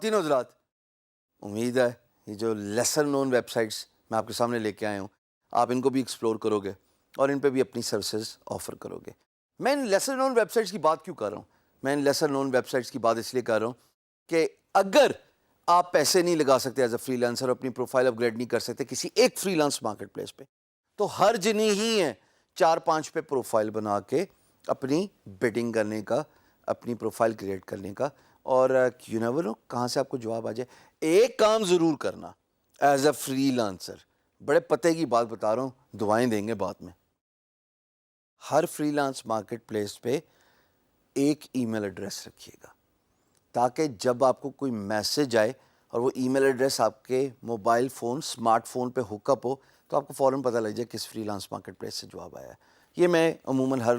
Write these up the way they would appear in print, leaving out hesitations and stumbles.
خواتین حضرات، امید ہے یہ جو لیسر نون ویب سائٹس میں آپ کے سامنے لے کے آیا ہوں آپ ان کو بھی ایکسپلور کرو گے اور ان پہ بھی اپنی سروسز آفر کرو گے. میں ان لیسر نون ویب سائٹس کی بات کیوں کر رہا ہوں؟ میں ان لیسر نون ویب سائٹس کی بات اس لیے کر رہا ہوں کہ اگر آپ پیسے نہیں لگا سکتے ایز اے فری لانسر اور اپنی پروفائل اپ گریڈ نہیں کر سکتے کسی ایک فری لانس مارکیٹ پلیس پہ، تو ہر جنی ہی ہے 4-5 پہ پروفائل بنا کے اپنی بیڈنگ کرنے کا، اپنی پروفائل کریٹ کرنے کا. اور یو نیور نو کہاں سے آپ کو جواب آ جائے. ایک کام ضرور کرنا ایز اے فری لانسر، بڑے پتے کی بات بتا رہا ہوں، دعائیں دیں گے بعد میں. ہر فری لانس مارکیٹ پلیس پہ ایک ای میل ایڈریس رکھیے گا تاکہ جب آپ کو کوئی میسج آئے اور وہ ای میل ایڈریس آپ کے موبائل فون اسمارٹ فون پہ ہک اپ ہو تو آپ کو فوراً پتہ لگ جائے کس فری لانس مارکیٹ پلیس سے جواب آیا ہے. یہ میں عموماً ہر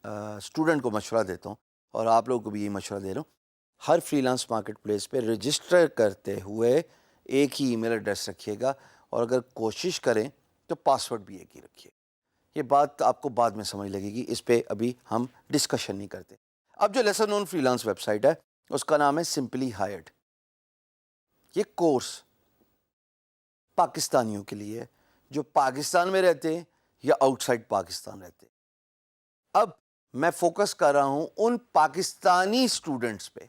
اسٹوڈنٹ کو مشورہ دیتا ہوں اور آپ لوگوں کو بھی یہ مشورہ دے رہا ہوں. ہر فری لانس مارکیٹ پلیس پہ رجسٹر کرتے ہوئے ایک ہی ای میل ایڈریس رکھیے گا اور اگر کوشش کریں تو پاسورڈ بھی ایک ہی رکھیے. یہ بات آپ کو بعد میں سمجھ لگے گی، اس پہ ابھی ہم ڈسکشن نہیں کرتے. اب جو لیسر نون فری لانس ویب سائٹ ہے اس کا نام ہے سمپلی ہائرڈ. یہ کورس پاکستانیوں کے لیے جو پاکستان میں رہتے ہیں یا آؤٹ سائڈ پاکستان رہتے ہیں. اب میں فوکس کر رہا ہوں ان پاکستانی اسٹوڈنٹس پہ،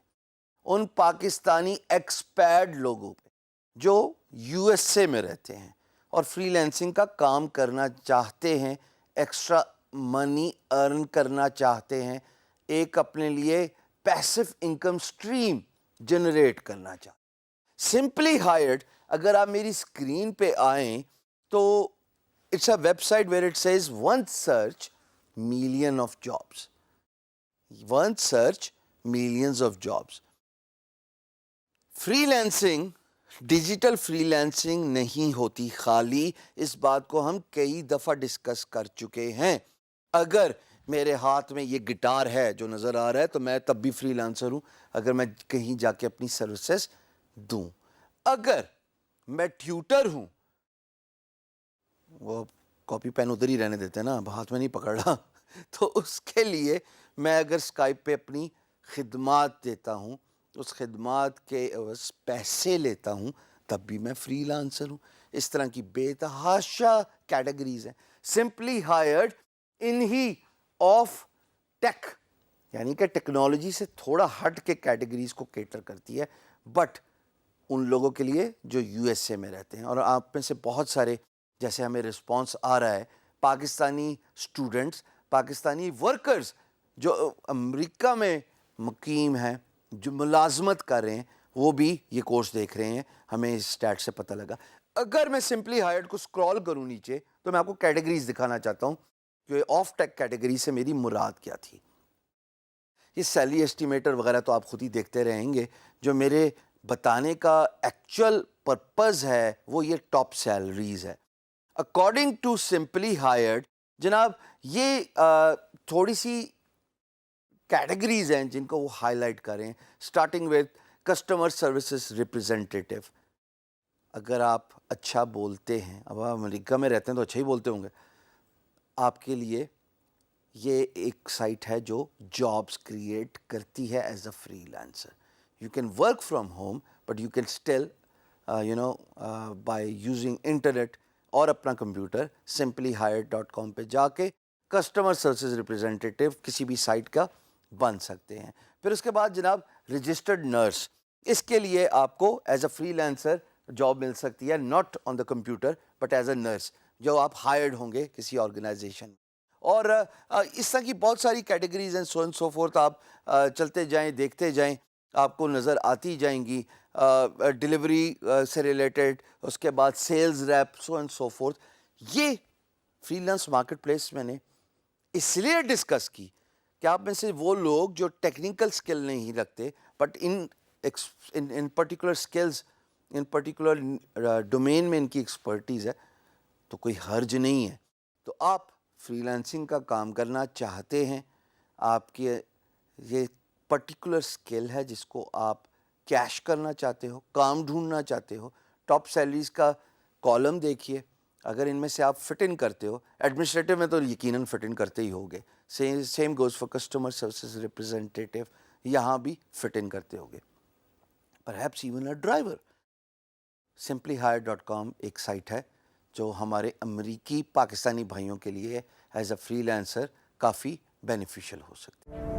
ان پاکستانی ایکسپیڈ لوگوں پہ جو یو ایس اے میں رہتے ہیں اور فری لانسنگ کا کام کرنا چاہتے ہیں، ایکسٹرا منی ارن کرنا چاہتے ہیں، ایک اپنے لیے پیسو انکم سٹریم جنریٹ کرنا چاہتے ہیں. سمپلی ہائرڈ اگر آپ میری اسکرین پہ آئیں تو it's a website where it says one search million of jobs. One search millions of jobs. Freelancing digital freelancing نہیں ہوتی خالی، اس بات کو ہم کئی دفعہ ڈسکس کر چکے ہیں. اگر میرے ہاتھ میں یہ گٹار ہے جو نظر آ رہا ہے تو میں تب بھی فری لانسر ہوں اگر میں کہیں جا کے اپنی سروسز دوں. اگر میں ٹیوٹر ہوں، وہ کاپی پین ادھر ہی رہنے دیتے ہیں نا، اب ہاتھ میں نہیں پکڑ رہا تو اس کے لیے میں اگر اسکائپ پہ اپنی خدمات دیتا ہوں، اس خدمات کے پیسے لیتا ہوں، تب بھی میں فری لانسر ہوں. اس طرح کی بے تحاشا کیٹیگریز ہیں. سمپلی ہائرڈ انہی آف ٹیک یعنی کہ ٹیکنالوجی سے تھوڑا ہٹ کے کیٹیگریز کو کیٹر کرتی ہے، بٹ ان لوگوں کے لیے جو یو ایس اے میں رہتے ہیں. اور آپ میں سے بہت سارے، جیسے ہمیں رسپانس آ رہا ہے، پاکستانی اسٹوڈنٹس، پاکستانی ورکرز جو امریکہ میں مقیم ہیں، جو ملازمت کر رہے ہیں، وہ بھی یہ کورس دیکھ رہے ہیں. ہمیں اس اسٹیٹ سے پتہ لگا. اگر میں سمپلی ہائرڈ کو اسکرول کروں نیچے تو میں آپ کو کیٹیگریز دکھانا چاہتا ہوں کہ آف ٹیک کیٹیگری سے میری مراد کیا تھی. یہ سیلری ایسٹیمیٹر وغیرہ تو آپ خود ہی دیکھتے رہیں گے. جو میرے بتانے کا ایکچوئل پرپز ہے وہ یہ ٹاپ سیلریز ہے. اکارڈنگ ٹو سمپلی ہائرڈ جناب یہ تھوڑی سی کیٹیگریز ہیں جن کو وہ ہائی لائٹ کریں. Starting with customer services representative. اگر آپ اچھا بولتے ہیں، اب آپ امریکہ میں رہتے ہیں تو اچھا ہی بولتے ہوں گے، آپ کے لیے یہ ایک سائٹ ہے جو جابس کریٹ کرتی ہے as a free lancer. You can work from home but you can still by using internet اور اپنا کمپیوٹر simplyhired.com پہ جا کے کسٹمر سروسز ریپرزینٹیو کسی بھی سائٹ کا بن سکتے ہیں. پھر اس کے بعد جناب رجسٹرڈ نرس، اس کے لیے آپ کو as a free lancer job مل سکتی ہے، not on the computer but as a nurse, جو آپ ہائرڈ ہوں گے کسی آرگنائزیشن. اور اس طرح کی بہت ساری کیٹیگریز ہیں، سو اینڈ سو فورتھ. آپ چلتے جائیں، دیکھتے جائیں، آپ کو نظر آتی جائیں گی. ڈلیوری سے ریلیٹڈ، اس کے بعد sales rep, so and so forth. یہ فری لانس مارکیٹ پلیس میں نے اس لیے ڈسکس کی کہ آپ میں سے وہ لوگ جو ٹیکنیکل سکل نہیں رکھتے but in particular skills, in particular domain میں ان کی ایکسپرٹیز ہے، تو کوئی حرج نہیں ہے. تو آپ فری لانسنگ کا کام کرنا چاہتے ہیں، آپ کے یہ پرٹیکولر سکل ہے جس کو آپ کیش کرنا چاہتے ہو، کام ڈھونڈنا چاہتے ہو، ٹاپ سیلریز کا کالم دیکھیے. اگر ان میں سے آپ فٹ ان کرتے ہو، ایڈمنسٹریٹو میں تو یقیناً فٹ ان کرتے ہی ہوگے، same goes for customer services representative, یہاں بھی فٹ ان کرتے ہوگے. perhaps even a driver. simplyhire.com ایک سائٹ ہے جو ہمارے امریکی پاکستانی بھائیوں کے لیے ایز اے فری لینسر کافی بینیفیشیل ہو سکتی ہے.